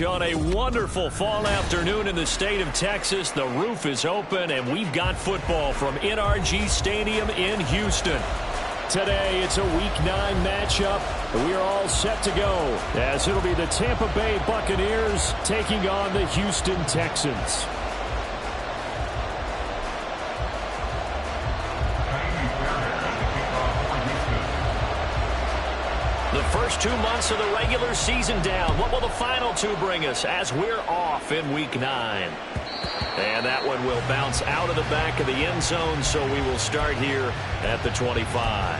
On a wonderful fall afternoon in the state of Texas, the roof is open, and we've got football from NRG Stadium in Houston. Today, it's a Week 9 matchup. We are all set to go, as it'll be the Tampa Bay Buccaneers taking on the Houston Texans. The first 2 months of the regular season down. What will the final 2 bring us as we're off in Week 9? And that one will bounce out of the back of the end zone, so we will start here at the 25.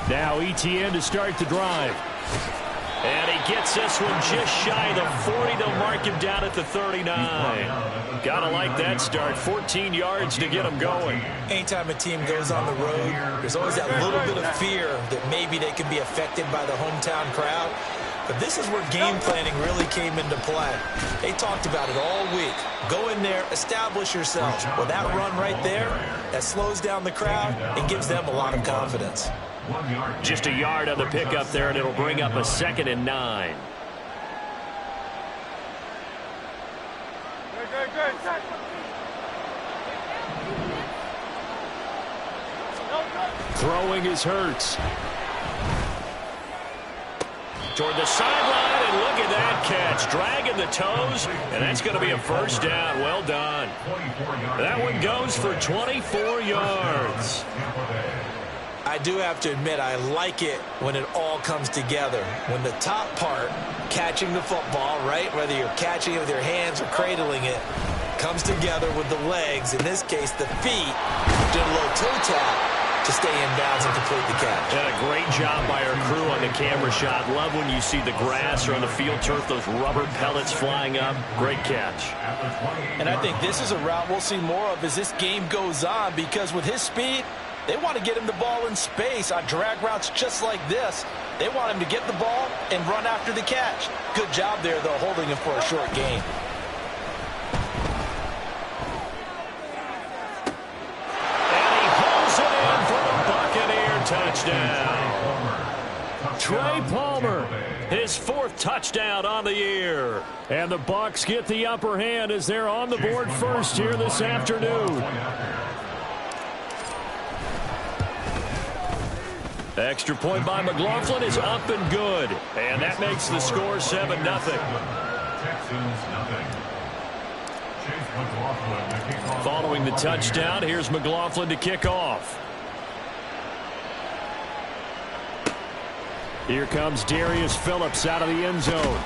Now ETN to start the drive. And he gets this one just shy of the 40. They'll mark him down at the 39. Gotta like that start. 14 yards to get him going. Anytime a team goes on the road, there's always that little bit of fear that maybe they can be affected by the hometown crowd. But this is where game planning really came into play. They talked about it all week. Go in there, establish yourself. Well, that run right there, that slows down the crowd and gives them a lot of confidence. Just a yard on the pickup there, and it'll bring up a 2nd and 9. Throwing is Hurts. Toward the sideline, and look at that catch. Dragging the toes, and that's going to be a first down. Well done. That one goes for 24 yards. I do have to admit, I like it when it all comes together. When the top part, catching the football, right, whether you're catching it with your hands or cradling it, comes together with the legs, in this case the feet, did a little toe tap to stay in bounds and complete the catch. And a great job by our crew on the camera shot. Love when you see the grass or on the field turf, those rubber pellets flying up. Great catch. And I think this is a route we'll see more of as this game goes on, because with his speed, they want to get him the ball in space on drag routes just like this. They want him to get the ball and run after the catch. Good job there, though, holding him for a short gain. And he holds it in for the Buccaneer touchdown. Trey Palmer, his 4th touchdown on the year. And the Bucs get the upper hand as they're on the board first here this afternoon. Extra point by McLaughlin is up and good. And that makes the score 7-0. Following the touchdown, here's McLaughlin to kick off. Here comes Darius Phillips out of the end zone.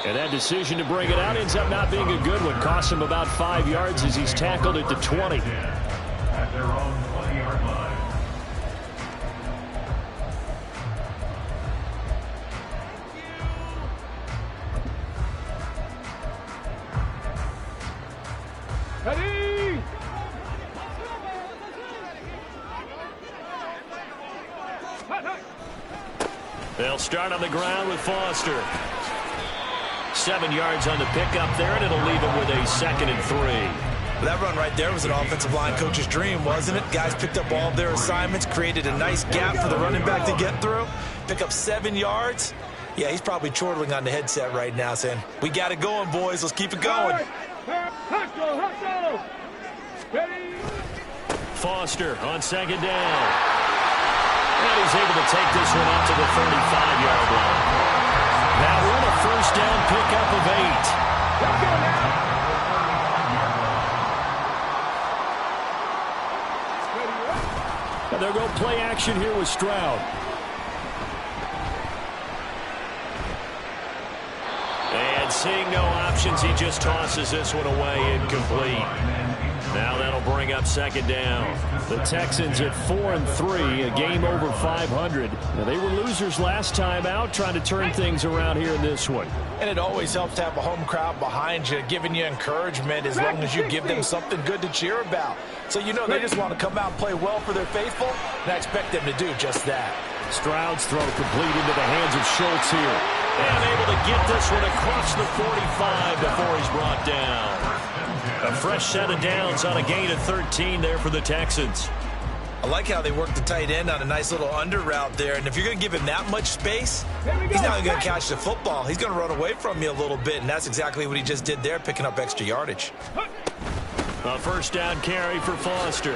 And that decision to bring it out ends up not being a good one. Costs him about 5 yards as he's tackled at the 20. At their own 20-yard line. Ready! They'll start on the ground with Foster. 7 yards on the pickup there, and it'll leave him with a 2nd and 3. That run right there was an offensive line coach's dream, wasn't it? Guys picked up all of their assignments, created a nice gap for the running back to get through, pick up 7 yards. Yeah, he's probably chortling on the headset right now saying, we got it going, boys. Let's keep it going. Foster on 2nd down. And he's able to take this one up to the 35-yard line. Now we're on a first down pickup of 8. Let's go now. And they'll go play action here with Stroud. And seeing no options, he just tosses this one away incomplete. Now that'll bring up 2nd down. The Texans at 4-3, a game over 500. Now, they were losers last time out, trying to turn things around here in this one. And it always helps to have a home crowd behind you, giving you encouragement as long as you give them something good to cheer about. So you know they just want to come out and play well for their faithful, and I expect them to do just that. Stroud's throw complete into the hands of Schultz here. And able to get this one across the 45 before he's brought down. A fresh set of downs on a gain of 13 there for the Texans. I like how they work the tight end on a nice little under route there. And if you're going to give him that much space, he's not going to catch the football. He's going to run away from you a little bit, and that's exactly what he just did there, picking up extra yardage. A first down carry for Foster.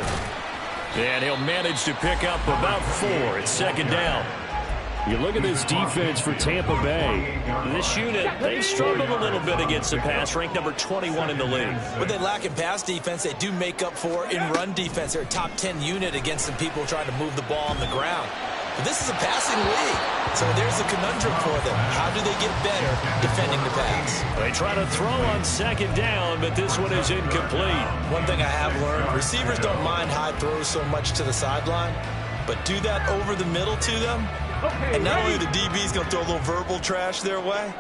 And he'll manage to pick up about 4. It's second down. You look at this defense for Tampa Bay. This unit, they've struggled a little bit against the pass, ranked number 21 in the league. When they lack in pass defense, they do make up for in run defense. They're a top 10 unit against some people trying to move the ball on the ground. But this is a passing league, so there's a conundrum for them. How do they get better defending the pass? They try to throw on second down, but this one is incomplete. One thing I have learned, receivers don't mind high throws so much to the sideline, but do that over the middle to them, and not only the DB's going to throw a little verbal trash their way,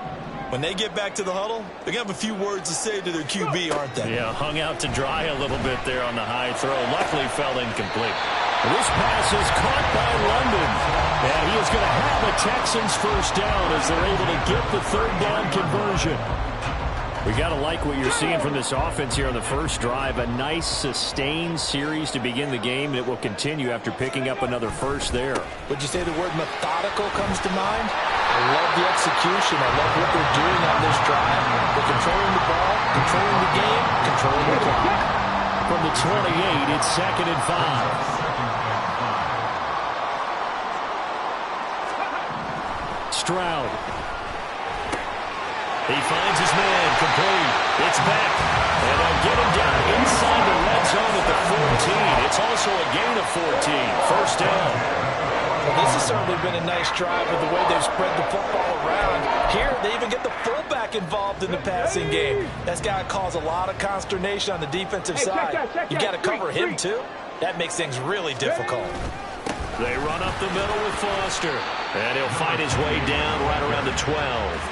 when they get back to the huddle, they're going to have a few words to say to their QB, aren't they? Yeah, hung out to dry a little bit there on the high throw. Luckily fell incomplete. This pass is caught by London. And he is going to have the Texans first down as they're able to get the third down conversion. We got to like what you're seeing from this offense here on the first drive. A nice sustained series to begin the game that will continue after picking up another first there. Would you say the word methodical comes to mind? I love the execution. I love what they're doing on this drive. They're controlling the ball, controlling the game, controlling the clock. From the 28, it's second and 5. Stroud. He finds his man, complete. It's back. And they'll get him down inside the red zone at the 14. It's also a gain of 14. First down. Well, this has certainly been a nice drive with the way they've spread the football around. Here, they even get the fullback involved in the passing game. That's got to cause a lot of consternation on the defensive side. You got to cover him, too. That makes things really difficult. They run up the middle with Foster. And he'll find his way down right around the 12.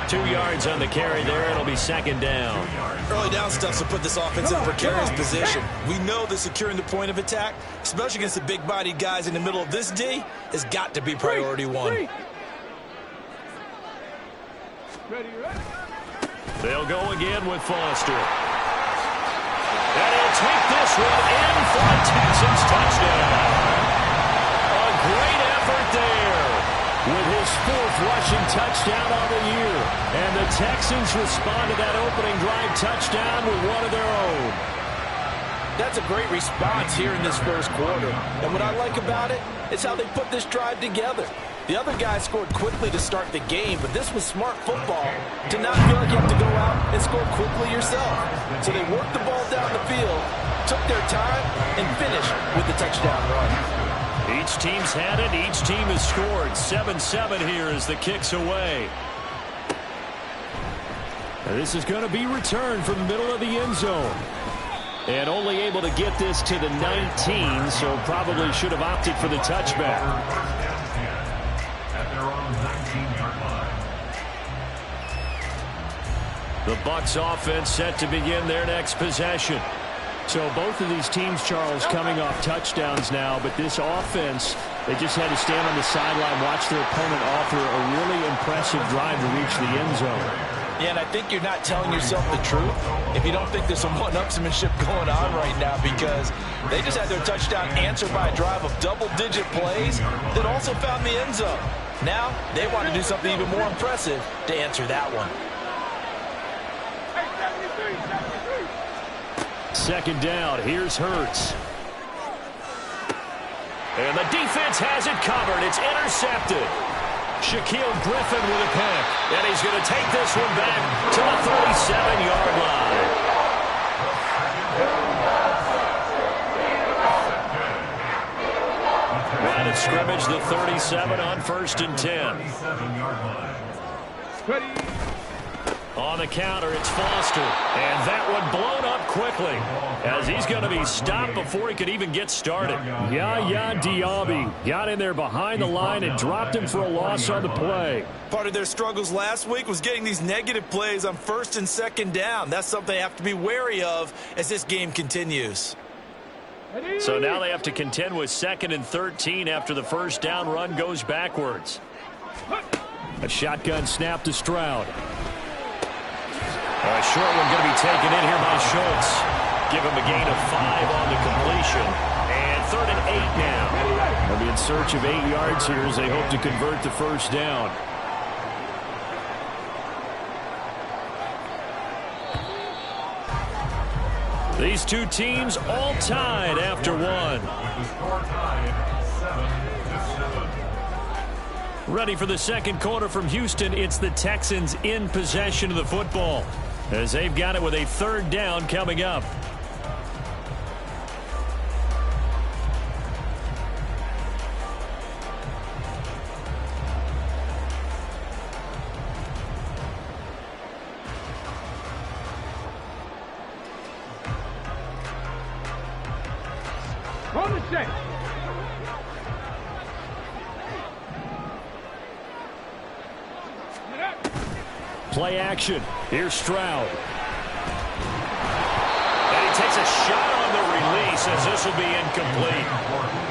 2 yards on the carry there. It'll be second down. Early down stuff to put this offense in a precarious position. We know that securing the point of attack, especially against the big-bodied guys in the middle of this D, has got to be priority one. They'll go again with Foster. And he'll take this one in for a Texans touchdown. A great effort there with his 4th rushing touchdown on the year. And the Texans respond to that opening drive touchdown with one of their own. That's a great response here in this first quarter. And what I like about it is how they put this drive together. The other guys scored quickly to start the game, but this was smart football to not feel like you have to go out and score quickly yourself. So they worked the ball down the field, took their time, and finished with the touchdown run. Each team's had it. Each team has scored. 7-7 here as the kick's away. This is going to be returned from the middle of the end zone. And only able to get this to the 19, so probably should have opted for the touchback. At their own 19-yard line. The Bucs offense set to begin their next possession. So both of these teams, Charles, coming off touchdowns now, but this offense, they just had to stand on the sideline, watch their opponent offer a really impressive drive to reach the end zone. Yeah, and I think you're not telling yourself the truth if you don't think there's some one-upsmanship going on right now, because they just had their touchdown answered by a drive of double-digit plays that also found the end zone. Now they want to do something even more impressive to answer that one. Second down, here's Hurts. And the defense has it covered. It's intercepted. Shaquille Griffin with a pick. And he's going to take this one back to the 37-yard line. Line of scrimmage, the 37 on 1st and 10. On the counter, it's Foster. And that one blown up quickly as he's going to be stopped before he could even get started. Yaya Diaby got in there behind the line and dropped him for a loss on the play. Part of their struggles last week was getting these negative plays on 1st and 2nd down. That's something they have to be wary of as this game continues. So now they have to contend with 2nd and 13 after the first down run goes backwards. A shotgun snap to Stroud. A short one going to be taken in here by Schultz. Give him a gain of 5 on the completion. And 3rd and 8 now. They'll be in search of 8 yards here as they hope to convert the first down. These two teams all tied after one. With the score tied 7-7. Ready for the second quarter from Houston. It's the Texans in possession of the football as they've got it with a 3rd down coming up. Run the check. Play action. Here's Stroud. And he takes a shot on the release as this will be incomplete.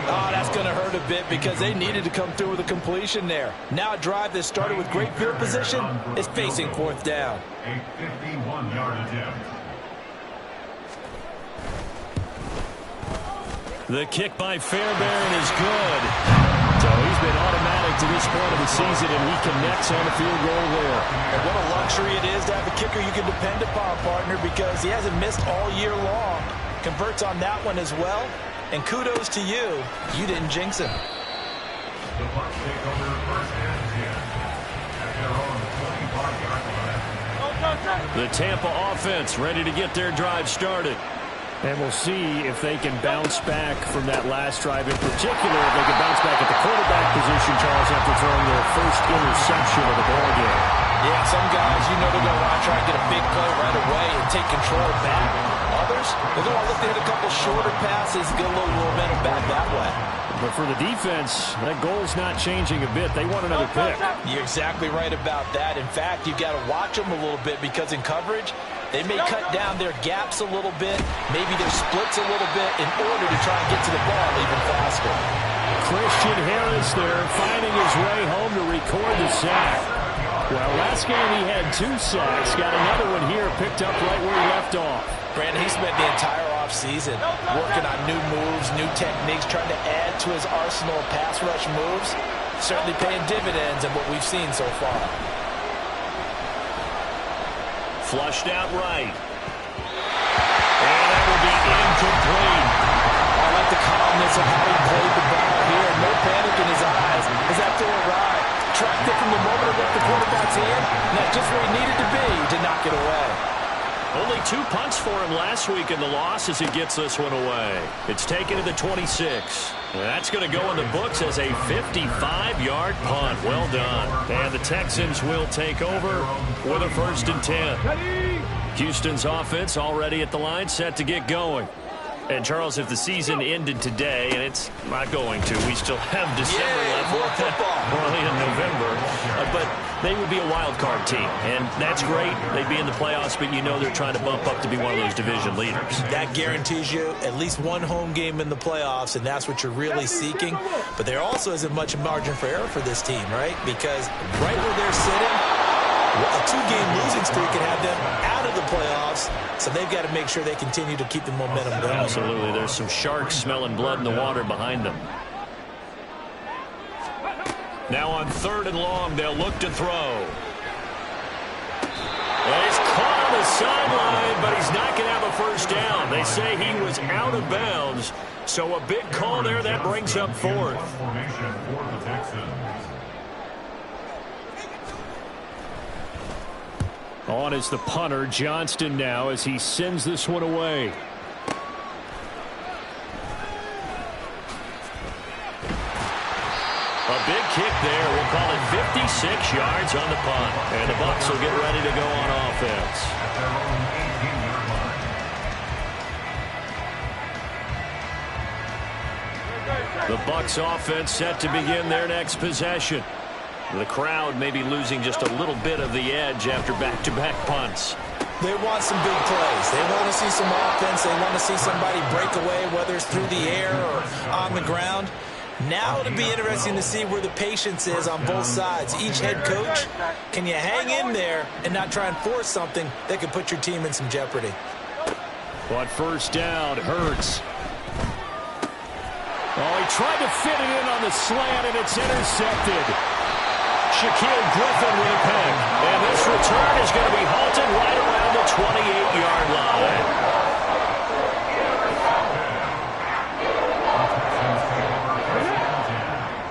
Oh, that's going to hurt a bit because they needed to come through with a completion there. Now a drive that started with great field position is facing 4th down. A 51-yard attempt. The kick by Fairbairn is good. So he's been automatic to this point of the season, and he connects on the field goal there. And what a luxury it is to have a kicker you can depend upon, partner, because he hasn't missed all year long. Converts on that one as well. And kudos to you. You didn't jinx him. The Bucs take over 1st and 10 at their own 25-yard line. The Tampa offense ready to get their drive started. And we'll see if they can bounce back from that last drive. In particular, if they can bounce back at the quarterback position, Charles, after throwing their first interception of the ball game. Yeah, some guys, you know they're going to want to try and get a big play right away and take control back. Others, they're going to look to hit a couple shorter passes, get a little momentum back that way. But for the defense, that goal's not changing a bit. They want another pick. You're exactly right about that. In fact, you've got to watch them a little bit because in coverage, they may cut down their gaps a little bit, maybe their splits a little bit in order to try and get to the ball even faster. Christian Harris there finding his way home to record the sack. Well, last game he had 2 sacks. Got another one here picked up right where he left off. Brandon, he spent the entire offseason working on new moves, new techniques, trying to add to his arsenal of pass rush moves. Certainly paying dividends in what we've seen so far. Flushed out right. And that will be incomplete. I like the calmness of how he played the ball here. No panic in his eyes as that throw arrived. Tracked it from the moment it left the quarterback's hand. And that's just where he needed to be to knock it away. Only 2 punts for him last week in the loss as he gets this one away. It's taken to the 26. That's going to go in the books as a 55-yard punt. Well done. And the Texans will take over with a 1st and 10. Houston's offense already at the line, set to get going. And, Charles, if the season ended today, and it's not going to, we still have December left. More football. We're only in November. But they would be a wild card team, and that's great. They'd be in the playoffs, but you know they're trying to bump up to be one of those division leaders. That guarantees you at least one home game in the playoffs, and that's what you're really seeking. But there also isn't much margin for error for this team, right? Because right where they're sitting, a 2-game losing streak can have them out of the playoffs, so they've got to make sure they continue to keep the momentum going. Absolutely. There's some sharks smelling blood in the water behind them. Now on 3rd and long, they'll look to throw. And he's caught on the sideline, but he's not going to have a first down. They say he was out of bounds, so a big call there. That brings up 4th. Formation for the Texans. On is the punter, Johnston, now as he sends this one away. A big kick there. We'll call it 56 yards on the punt. And the Bucs will get ready to go on offense. At their own 18-yard line. The Bucs offense set to begin their next possession. The crowd may be losing just a little bit of the edge after back-to-back punts. They want some big plays. They want to see some offense. They want to see somebody break away, whether it's through the air or on the ground. Now it'll be interesting to see where the patience is on both sides. Each head coach, can you hang in there and not try and force something that could put your team in some jeopardy? But first down, Hurts. Oh, he tried to fit it in on the slant, and it's intercepted. Shaquille Griffin with a pick. And this return is going to be halted right around the 28-yard line.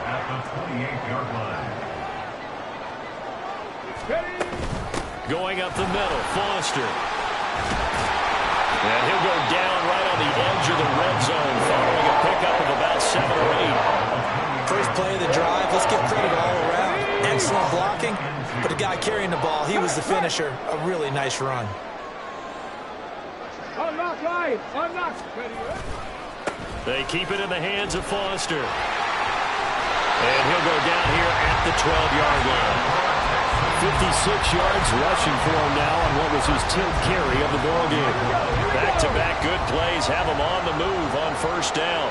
At the 28-yard line. Going up the middle, Foster. And he'll go down right on the edge of the red zone following a pickup of about 7 or 8. First play of the drive, let's give credit all around. Excellent blocking, but the guy carrying the ball, he was the finisher. A really nice run. Unlock line. Unlock. They keep it in the hands of Foster. And he'll go down here at the 12-yard line. 56 yards rushing for him now on what was his 10th carry of the ballgame. Back-to-back good plays have him on the move on first down.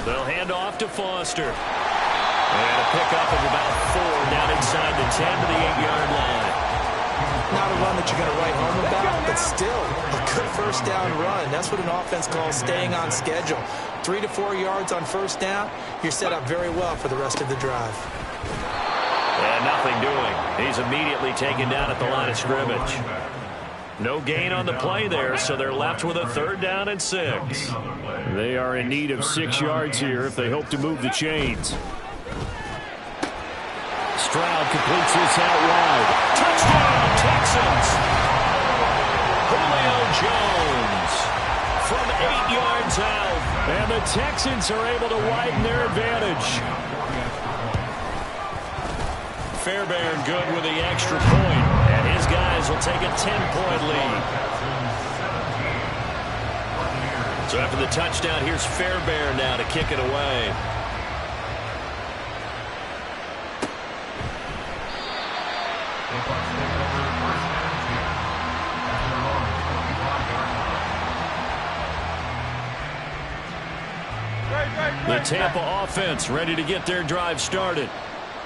They'll hand off to Foster. And a pickup of about 4 down inside the 10 to the 8-yard line. Not a run that you're going to write home about, but still a good first down run. That's what an offense calls staying on schedule. 3 to 4 yards on first down, you're set up very well for the rest of the drive. And nothing doing. He's immediately taken down at the line of scrimmage. No gain on the play there, so they're left with a 3rd down and 6. They are in need of 6 yards here if they hope to move the chains. Stroud completes this out wide. Touchdown, Texans! Julio Jones from 8 yards out. And the Texans are able to widen their advantage. Fairbairn good with the extra point. And his guys will take a 10-point lead. So after the touchdown, here's Fairbairn now to kick it away. The Tampa offense ready to get their drive started.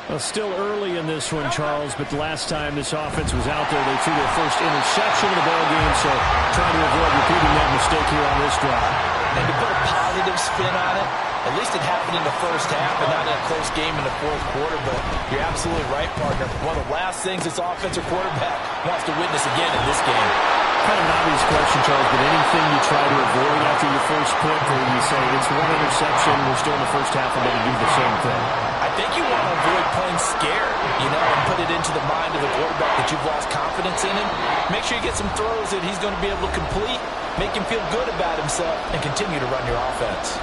Well, still early in this one, Charles, but the last time this offense was out there, they threw their first interception of the ballgame, so trying to avoid repeating that mistake here on this drive. And to put a positive spin on it, at least it happened in the first half and not in a close game in the fourth quarter, but you're absolutely right, partner. One of the last things this offensive quarterback wants to witness again in this game. Kind of an obvious question, Charles, but anything you try to avoid after your first pick, or you say it's one interception, we're still in the first half, and then do the same thing? I think you want to avoid playing scared, and put it into the mind of the quarterback that you've lost confidence in him. Make sure you get some throws that he's going to be able to complete, make him feel good about himself, and continue to run your offense.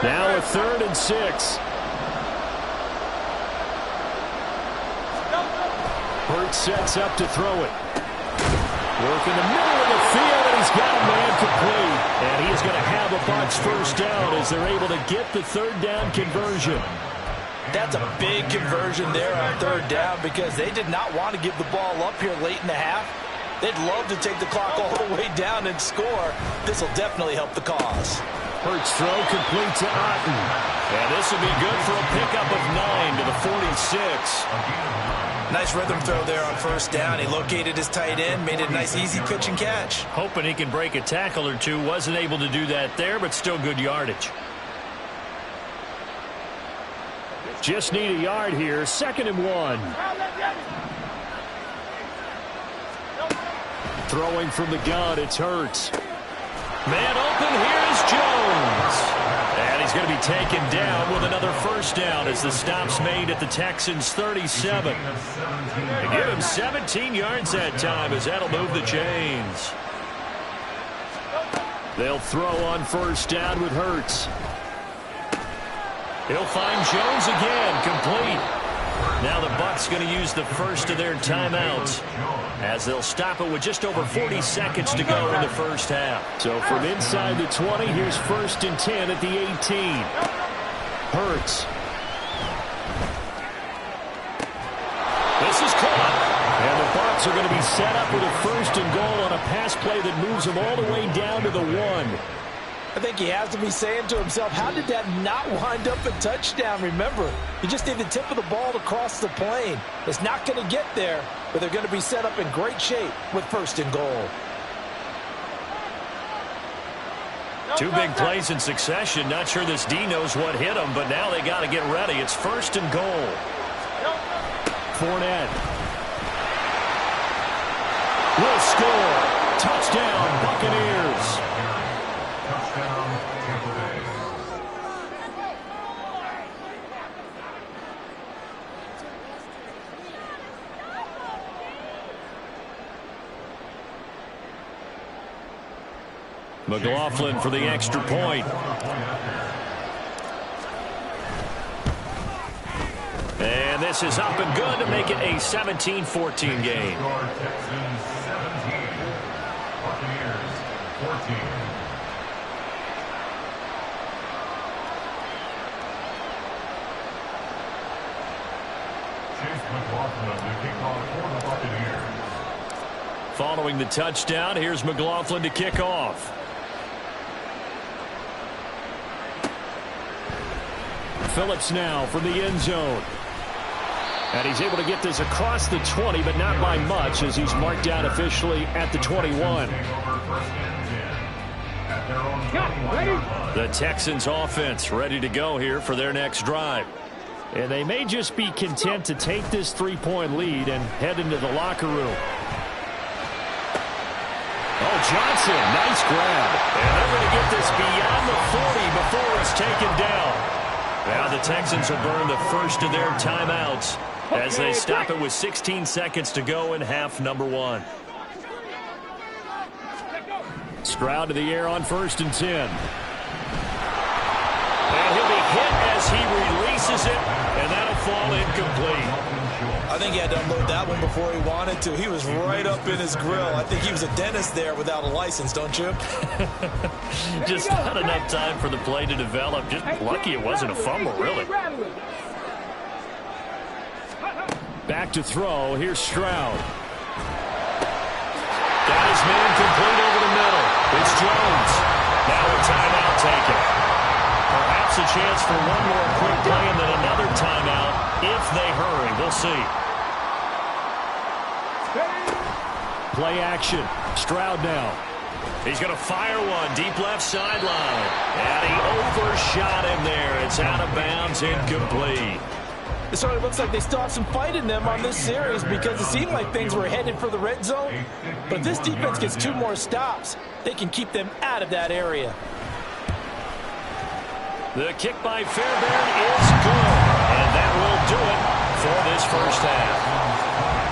Now a 3rd and 6. Hurts sets up to throw it. Work in the middle of the field, and he's got a man complete. And he is going to have a Bucs first down as they're able to get the 3rd down conversion. That's a big conversion there on 3rd down because they did not want to give the ball up here late in the half. They'd love to take the clock all the way down and score. This will definitely help the cause. Hurts throw complete to Otten. And this will be good for a pickup of 9 to the 46. Nice rhythm throw there on first down. He located his tight end, made it a nice easy pitch and catch. Hoping he can break a tackle or two. Wasn't able to do that there, but still good yardage. Just need a yard here. 2nd and 1. Throwing from the gun, it's Hurts. Man open, here's Jones. And he's going to be taken down with another first down as the stop's made at the Texans' 37. They give him 17 yards that time as that'll move the chains. They'll throw on first down with Hurts. He'll find Jones again, complete. Now the Bucs going to use the first of their timeouts as they'll stop it with just over 40 seconds to go in the first half. So from inside the 20, here's 1st and 10 at the 18. Hurts. This is caught. And the Bucs are going to be set up with a 1st and goal on a pass play that moves them all the way down to the 1. I think he has to be saying to himself, how did that not wind up a touchdown? Remember, you just need the tip of the ball to cross the plane. It's not going to get there, but they're going to be set up in great shape with 1st and goal. 2 big plays in succession. Not sure this D knows what hit him, but now they got to get ready. It's 1st and goal. Fournette will score. Touchdown, Buccaneers. Touchdown, Tampa Bay. McLaughlin for the extra point. And this is up and good to make it a 17-14 game. Texans 17, Buccaneers 14. Chase McLaughlin, the kickoff for the Buccaneers. Following the touchdown, here's McLaughlin to kick off. Phillips now from the end zone. And he's able to get this across the 20, but not by much, as he's marked down officially at the 21. The Texans offense ready to go here for their next drive. And they may just be content to take this 3-point lead and head into the locker room. Oh, Johnson, nice grab. And they're going to get this beyond the 40 before it's taken down. Now the Texans will burn the first of their timeouts as they stop it with 16 seconds to go in half number 1. Stroud to the air on 1st and 10. And he'll be hit as he releases it, and that'll fall incomplete. I think he had to unload that one before he wanted to. He was right up in his grill. I think he was a dentist there without a license, don't you? Just not enough time for the play to develop. Just lucky it wasn't a fumble, really. Back to throw. Here's Stroud. Got his man complete over the middle. It's Jones. Now a timeout taken. Perhaps a chance for one more quick play and then another timeout if they hurry. We'll see. Play action. Stroud now. He's going to fire one deep left sideline. And he overshot him there. It's out of bounds, incomplete. It sort of looks like they still have some fight in them on this series because it seemed like things were headed for the red zone. But if this defense gets 2 more stops, they can keep them out of that area. The kick by Fairbairn is good. And that will do it for this first half.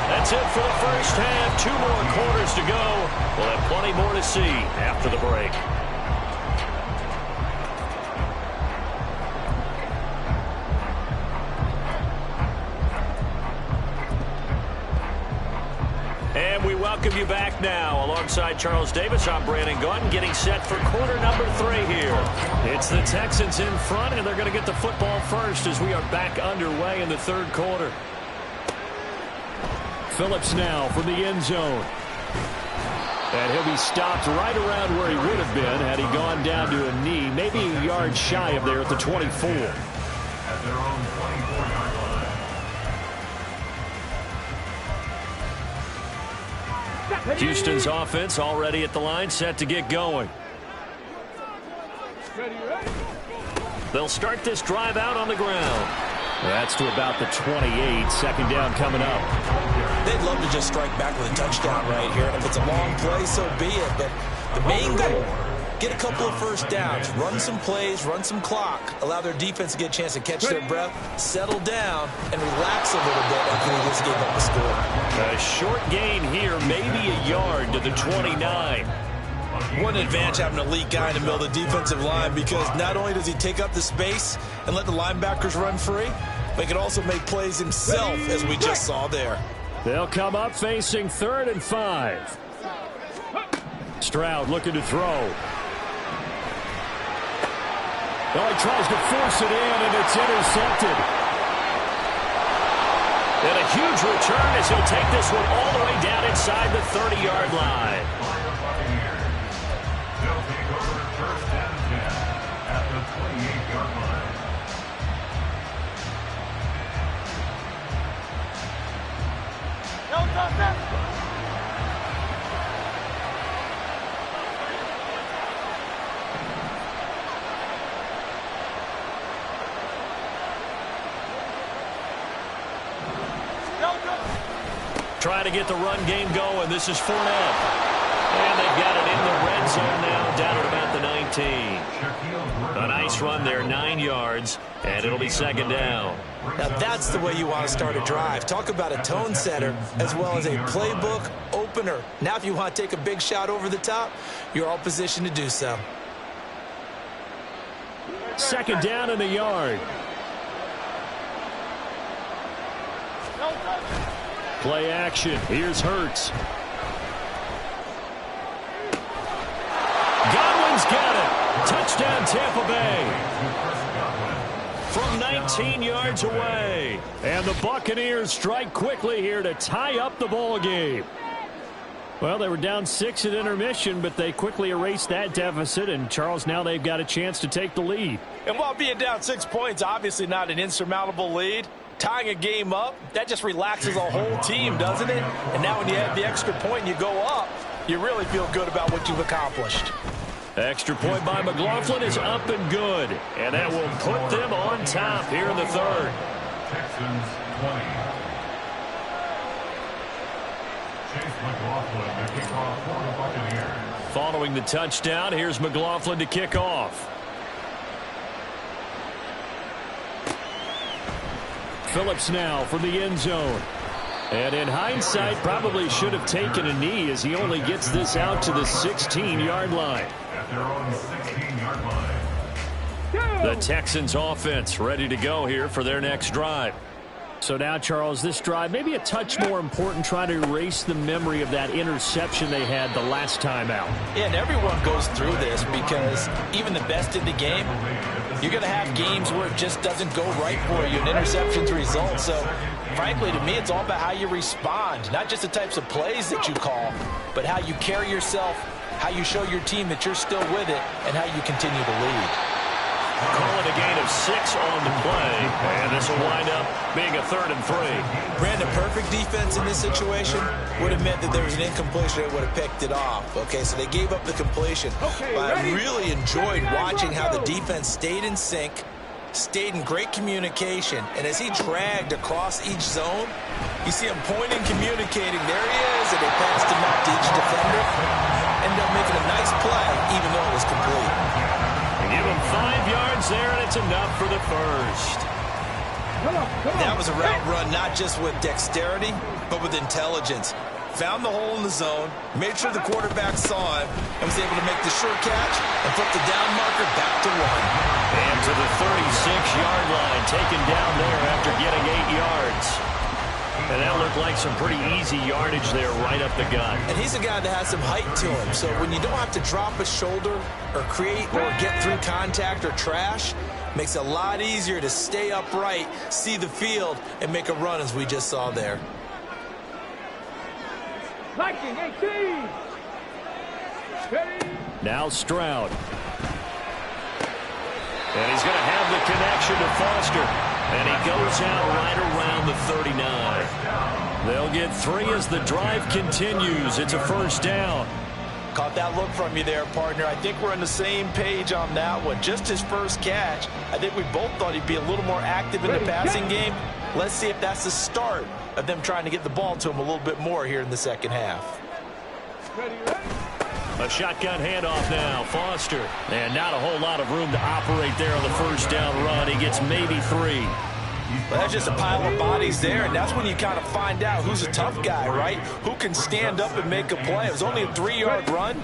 That's it for the first half. 2 more quarters to go. We'll have plenty more to see after the break. And we welcome you back now. Alongside Charles Davis, I'm Brandon Gaudin, getting set for quarter number 3 here. It's the Texans in front, and they're going to get the football first as we are back underway in the 3rd quarter. Phillips now from the end zone. And he'll be stopped right around where he would have been had he gone down to a knee, maybe a yard shy of there at the 24. At their own 24-yard line. Houston's offense already at the line, set to get going. They'll start this drive out on the ground. That's to about the 28. Second down coming up. They'd love to just strike back with a touchdown right here. And if it's a long play, so be it. But the main goal, get a couple of first downs, run some plays, run some clock, allow their defense to get a chance to catch their breath, settle down, and relax a little bit after they just gave up a score. A short gain here, maybe a yard to the 29. What an advantage having an elite guy in the middle of the defensive line, because not only does he take up the space and let the linebackers run free, but he can also make plays himself, as we just saw there. They'll come up facing 3rd and 5. Stroud looking to throw. Well, he tries to force it in, and it's intercepted. And a huge return as he'll take this one all the way down inside the 30-yard line. They'll take over first and 10 at the 28-yard line. Trying to get the run game going. This is Fournette. And they've got it in the red zone now, down at about the 19. A nice run there, 9 yards, and it'll be second down. Now that's the way you want to start a drive. Talk about a tone setter as well as a playbook opener. Now if you want to take a big shot over the top, you're all positioned to do so. Second down in the yard. Play action. Here's Hurts. Godwin's got it. Touchdown, Tampa Bay. From 19 yards away. And the Buccaneers strike quickly here to tie up the ball game. Well, they were down 6 at intermission, but they quickly erased that deficit. And, Charles, now they've got a chance to take the lead. And while being down 6 points, obviously not an insurmountable lead, tying a game up, that just relaxes a whole team, doesn't it? And now when you have the extra point and you go up, you really feel good about what you've accomplished. Extra point by McLaughlin is up and good. And that will put them on top here in the third. Texans 20. Chase McLaughlin to kick off for the Buccaneers. Following the touchdown, here's McLaughlin to kick off. Phillips now from the end zone. And in hindsight, probably should have taken a knee as he only gets this out to the 16-yard line. At their own 16-yard line. The Texans offense ready to go here for their next drive. So now, Charles, this drive maybe a touch more important, trying to erase the memory of that interception they had the last time out. Yeah, and everyone goes through this because even the best in the game, you're going to have games where it just doesn't go right for you, and interceptions result. So, frankly, to me, it's all about how you respond, not just the types of plays that you call, but how you carry yourself, how you show your team that you're still with it, and how you continue to lead. Call it a gain of 6 on the play, and this will wind up being a 3rd and 3. Brandon, perfect defense in this situation would have meant that there was an incompletion that would have picked it off. Okay, so they gave up the completion. But I really enjoyed watching how the defense stayed in sync, stayed in great communication, and as he dragged across each zone, you see him pointing, communicating. There he is, and they passed him out to each defender. Ended up making a nice play, even though it was complete. Give him 5 yards there, and it's enough for the first. That was a route run not just with dexterity, but with intelligence. Found the hole in the zone, made sure the quarterback saw him, and was able to make the sure catch and flip the down marker back to 1. And to the 36-yard line, taken down there after getting 8 yards. And that looked like some pretty easy yardage there right up the gut. And he's a guy that has some height to him, so when you don't have to drop a shoulder or create or get through contact or trash, makes it a lot easier to stay upright, see the field, and make a run as we just saw there. Liking 18. Now Stroud. And he's going to have the connection to Foster. And he goes out right around the 39. They'll get 3 as the drive continues. It's a first down. Caught that look from you there, partner. I think we're on the same page on that one. Just his first catch. I think we both thought he'd be a little more active in the passing game. Let's see if that's the start of them trying to get the ball to him a little bit more here in the second half. A shotgun handoff now, Foster. And not a whole lot of room to operate there on the first down run. He gets maybe 3. Well, that's just a pile of bodies there, and that's when you kind of find out who's a tough guy, right? Who can stand up and make a play. It was only a 3-yard run,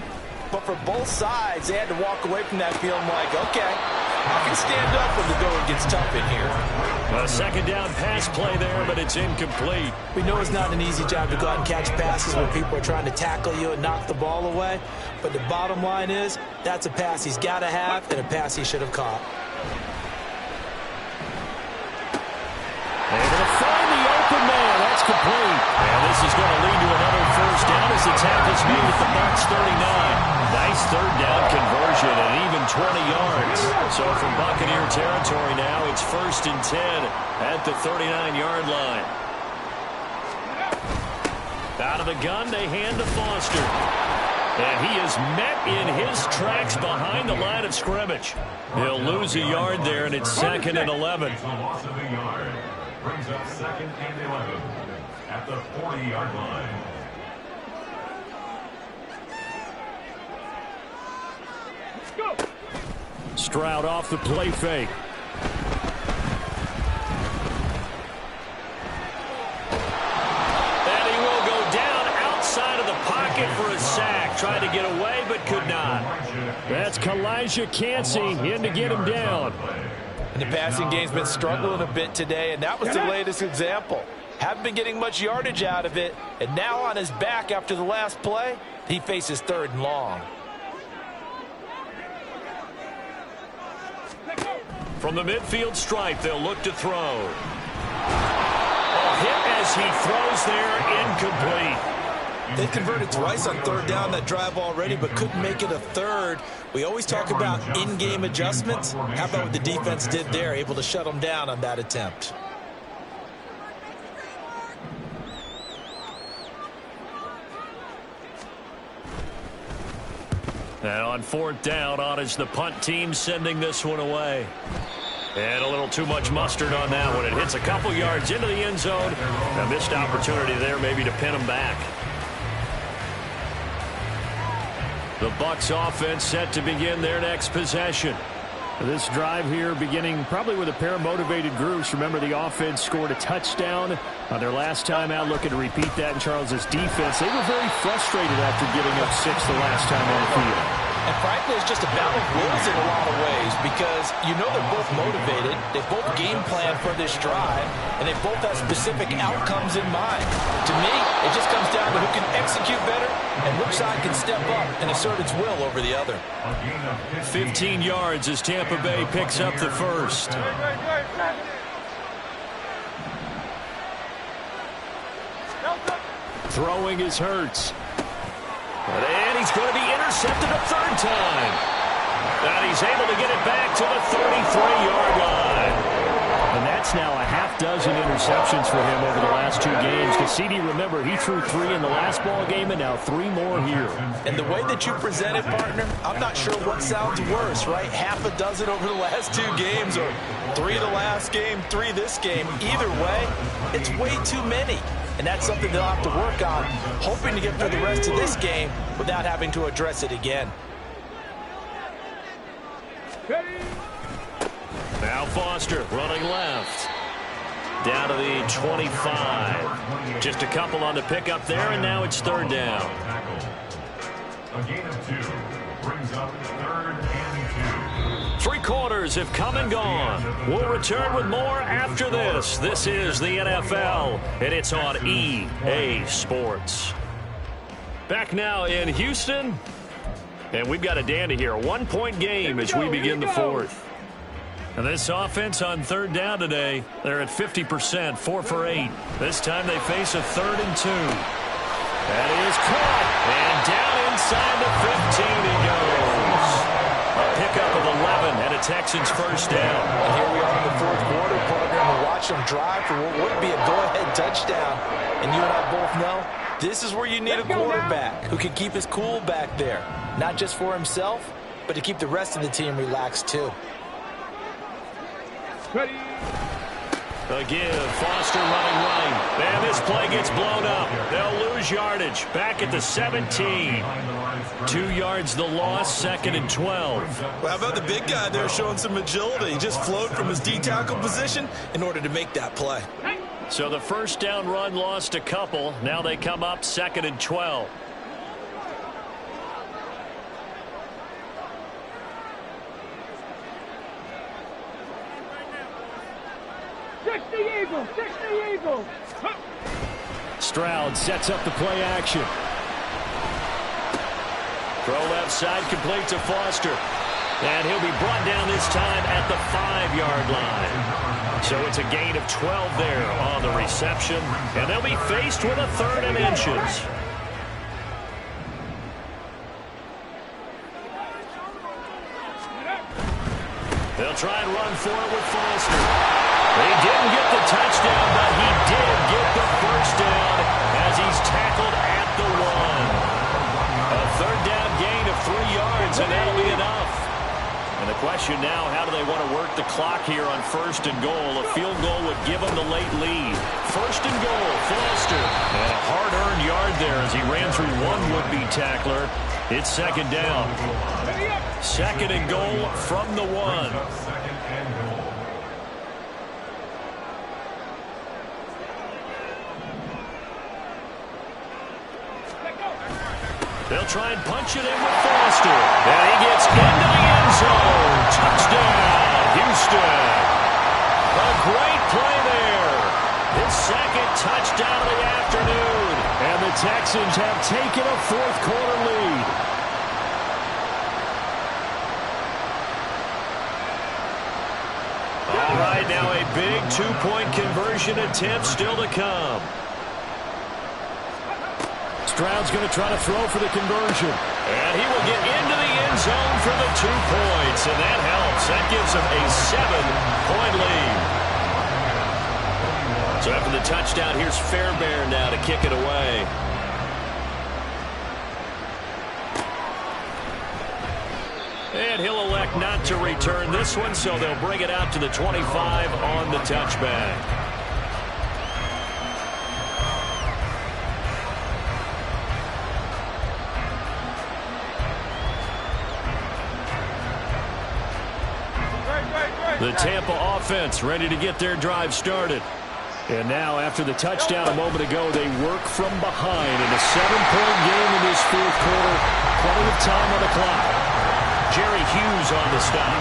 but for both sides, they had to walk away from that feeling like, okay, I can stand up when the going gets tough in here. A second down pass play there, but it's incomplete. We know it's not an easy job to go out and catch passes when people are trying to tackle you and knock the ball away, but the bottom line is that's a pass he's got to have and a pass he should have caught. It's complete. And this is going to lead to another first down as the tackle's made at the Bucs 39. Nice third down conversion and even 20 yards. So from Buccaneer territory now, it's 1st and 10 at the 39-yard line. Out of the gun, they hand to Foster. And he is met in his tracks behind the line of scrimmage. He'll lose a yard there, and it's 2nd and 11. Loss of a yard. Brings up 2nd and 11 at the 40-yard line. Go. Stroud off the play fake. And he will go down outside of the pocket for a sack. Tried to get away, but could not. That's Kalijah Cansey in to get him down. And the passing game's been struggling a bit today, and that was the latest example. Haven't been getting much yardage out of it, and now on his back after the last play, he faces 3rd and long. From the midfield stripe, they'll look to throw. A hit as he throws there, incomplete. They converted twice on 3rd down that drive already, but couldn't make it a 3rd. We always talk about in-game adjustments. How about what the defense did there, able to shut them down on that attempt? And on 4th down, on is the punt team sending this one away. And a little too much mustard on that one. It hits a couple yards into the end zone. A missed opportunity there maybe to pin him back. The Bucs offense set to begin their next possession. This drive here beginning probably with a pair of motivated groups. Remember, the offense scored a touchdown on their last time out. Looking to repeat that in Charles's defense. They were very frustrated after giving up 6 the last time on the field. And frankly, it's just a battle of wills in a lot of ways because you know they're both motivated. They both game plan for this drive, and they both have specific outcomes in mind. To me, it just comes down to who can execute better and which side can step up and assert its will over the other. 15 yards as Tampa Bay picks up the first. Throwing is Hurts. And he's going to be intercepted a 3rd time. And he's able to get it back to the 33-yard line. And that's now a half dozen interceptions for him over the last 2 games. Because CD, remember, he threw 3 in the last ball game and now 3 more here. And the way that you present it, partner, I'm not sure what sounds worse, right? Half a dozen over the last 2 games or 3 the last game, 3 this game. Either way, it's way too many. And that's something they'll have to work on, hoping to get through the rest of this game without having to address it again. Now Foster running left. Down to the 25. Just a couple on the pickup there, and now it's 3rd down. A gain of 2 brings up 3rd and 2. 3 quarters have come and gone. We'll return with more after this. This is the NFL, and it's on EA Sports. Back now in Houston, and we've got a dandy here. A 1-point game as we begin the 4th. And this offense on 3rd down today, they're at 50%, 4 for 8. This time they face a 3rd and 2. That is caught, and down inside the 15 it goes. A pickup of 11 and a Texans first down. And here we are in the 4th quarter, partner, and we watch them drive for what would be a go-ahead touchdown. And you and I both know this is where you need a quarterback who can keep his cool back there. Not just for himself, but to keep the rest of the team relaxed too. Ready. Again, Foster running right. And this play gets blown up. They'll lose yardage. Back at the 17. 2 yards the loss, 2nd and 12. Well, how about the big guy there showing some agility? He just flowed from his D-tackle position in order to make that play. So the first down run lost a couple. Now they come up 2nd and 12. Stroud sets up the play action. Throw left side complete to Foster. And he'll be brought down this time at the 5-yard line. So it's a gain of 12 there on the reception. And they'll be faced with a 3rd and inches. They'll try and run for it with Foster. He didn't get the touchdown, but he did get the first down as he's tackled at the 1. A 3rd down gain of 3 yards, and that'll be enough. And the question now, how do they want to work the clock here on 1st and goal? A field goal would give them the late lead. 1st and goal, Foster. And a hard-earned yard there as he ran through one would-be tackler. It's 2nd down. 2nd and goal from the 1. They'll try and punch it in with Foster. And he gets into the end zone. Touchdown, Houston. A great play there. His 2nd touchdown of the afternoon. And the Texans have taken a 4th quarter lead. All right, now a big 2-point conversion attempt still to come. Stroud's going to try to throw for the conversion. And he will get into the end zone for the 2 points. And that helps. That gives him a 7-point lead. So after the touchdown, here's Fairbairn now to kick it away. And he'll elect not to return this one, so they'll bring it out to the 25 on the touchback. The Tampa offense ready to get their drive started. And now, after the touchdown a moment ago, they work from behind in a 7-point game in this 4th quarter. Plenty of time on the clock. Jerry Hughes on the stop.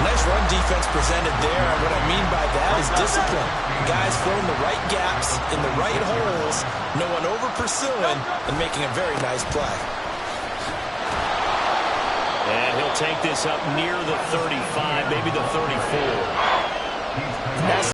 Nice run defense presented there. And what I mean by that is discipline. Guys throwing the right gaps in the right holes, no one over-pursuing, and making a very nice play. And he'll take this up near the 35, maybe the 34.